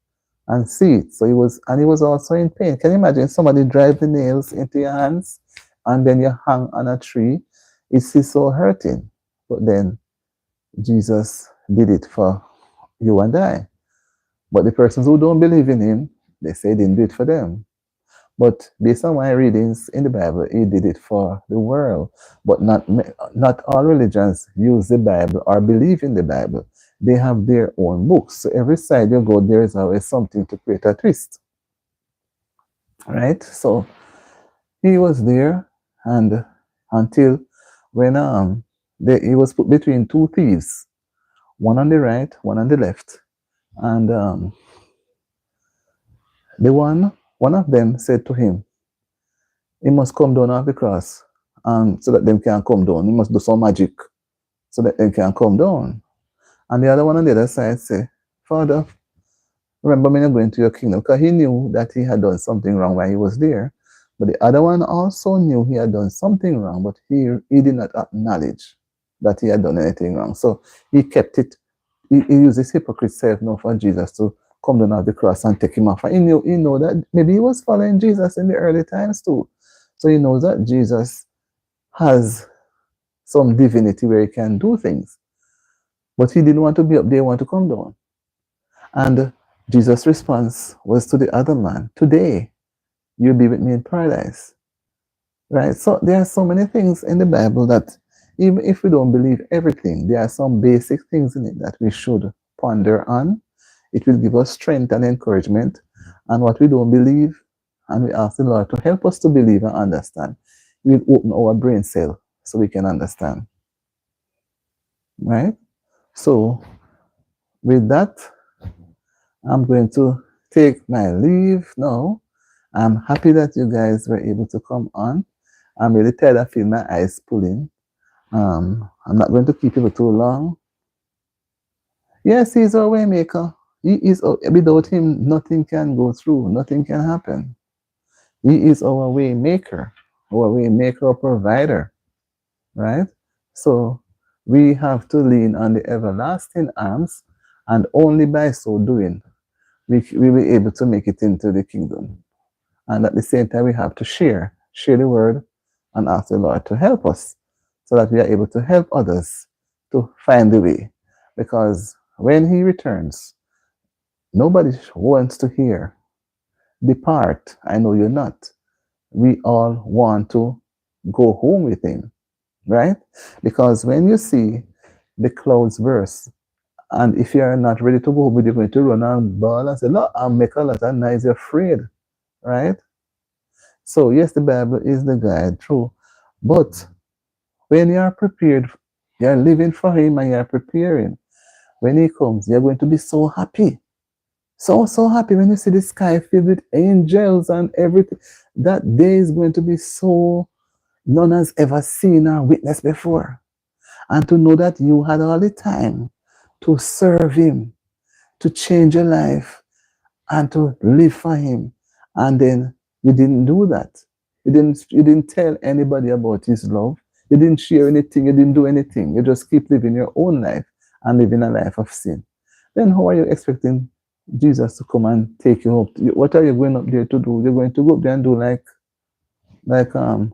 A: and see it. So he was also in pain. Can you imagine somebody drive the nails into your hands and then you hang on a tree? It's so hurting. But then Jesus did it for you and I. But the persons who don't believe in him, they say he didn't do it for them. But based on my readings in the Bible, he did it for the world. But not all religions use the Bible or believe in the Bible. They have their own books. So every side you go, there is always something to create a twist. Right? So he was there, and until when he was put between two thieves, one on the right, one on the left. And one of them said to him, he must come down off the cross, so that them can come down. He must do some magic so that they can come down. And the other one on the other side say, Father, remember me not going to your kingdom, because he knew that he had done something wrong while he was there. But the other one also knew he had done something wrong, but he did not acknowledge that he had done anything wrong. So he kept it. He used his hypocrite self now for Jesus to come down off the cross and take him off. And he knew that maybe he was following Jesus in the early times too. So he knows that Jesus has some divinity where he can do things. But he didn't want to be up there, he wanted to come down. And Jesus' response was to the other man, today you'll be with me in paradise. Right? So there are so many things in the Bible that even if we don't believe everything, there are some basic things in it that we should ponder on. It will give us strength and encouragement. And what we don't believe, and we ask the Lord to help us to believe and understand, He will open our brain cell so we can understand. Right? So with that, I'm going to take my leave now. I'm happy that you guys were able to come on. I'm really tired. I feel my eyes pulling. I'm not going to keep you for too long. Yes, he's our way maker. He is without him, nothing can go through, nothing can happen. He is our way maker, our provider, right? So we have to lean on the everlasting arms, and only by so doing we will be able to make it into the kingdom. And at the same time, we have to share the word and ask the Lord to help us so that we are able to help others to find the way. Because when he returns, nobody wants to hear, depart, I know you're not. We all want to go home with him, right? Because when you see the clouds burst, and if you are not ready to go home, you're going to run and bawl and say, Look, I'll make a lot of noise, you're afraid, right? So, yes, the Bible is the guide, true. But when you are prepared, you are living for him and you are preparing. When he comes, you're going to be so happy. So happy when you see the sky filled with angels and everything. That day is going to be so none has ever seen or witnessed before. And to know that you had all the time to serve him, to change your life, and to live for him. And then you didn't do that. You didn't tell anybody about his love. You didn't share anything, you didn't do anything. You just keep living your own life and living a life of sin. Then how are you expecting Jesus to come and take you up? What are you going up there to do? You're going to go up there and do like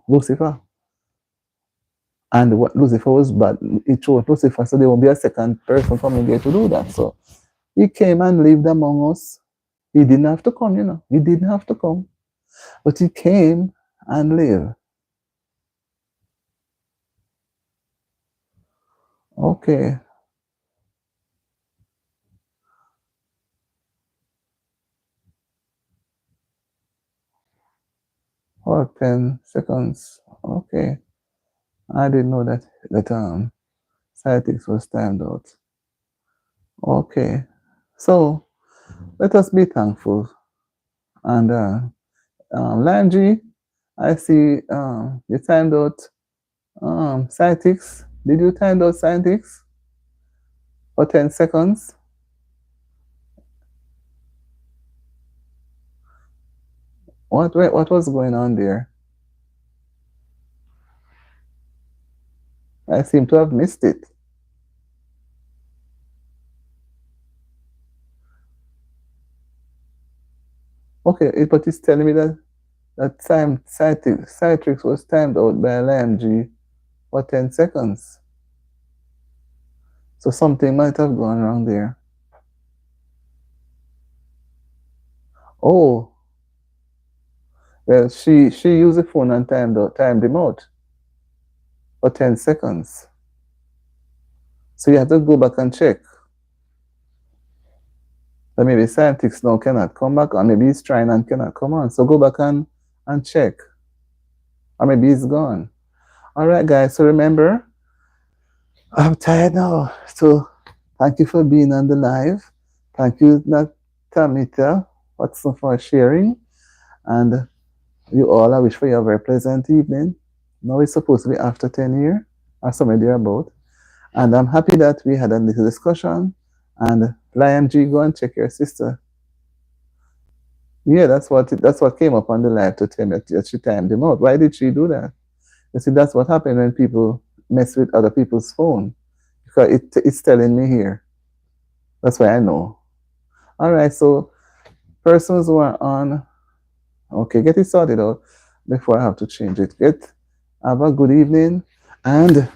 A: Lucifer. And what Lucifer was bad, he chose Lucifer, so there won't be a second person coming there to do that. So he came and lived among us. He didn't have to come, He didn't have to come. But he came and lived. Okay. Or 10 seconds. Okay. I didn't know that Cytics was timed out. Okay. So let us be thankful. And Landry, I see you timed out Cytics. Did you time out Cytics for 10 seconds? What was going on there? I seem to have missed it. Okay, but it's telling me that Citrix was timed out by LMG for 10 seconds. So something might have gone wrong there. Oh, well, she used the phone and timed him out for 10 seconds. So you have to go back and check. So maybe Scientix now cannot come back, or maybe he's trying and cannot come on. So go back and check. Or maybe he's gone. All right, guys. So remember, I'm tired now. So thank you for being on the live. Thank you, Natamita, Watson, for sharing. And you all, I wish for you a very pleasant evening. Now it's supposed to be after 10 years or somewhere thereabout. And I'm happy that we had a little discussion. And Lion G, go and check your sister. Yeah, that's what came up on the live to tell me that she timed him out. Why did she do that? You see, that's what happened when people mess with other people's phone. Because it's telling me here. That's why I know. All right, so persons who are on, okay, get it sorted out before I have to change it. Have a good evening. And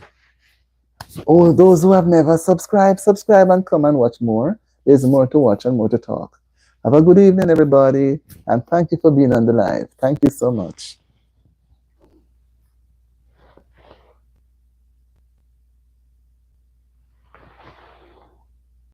A: oh, those who have never subscribed, subscribe and come and watch more. There's more to watch and more to talk. Have a good evening, everybody. And thank you for being on the live. Thank you so much.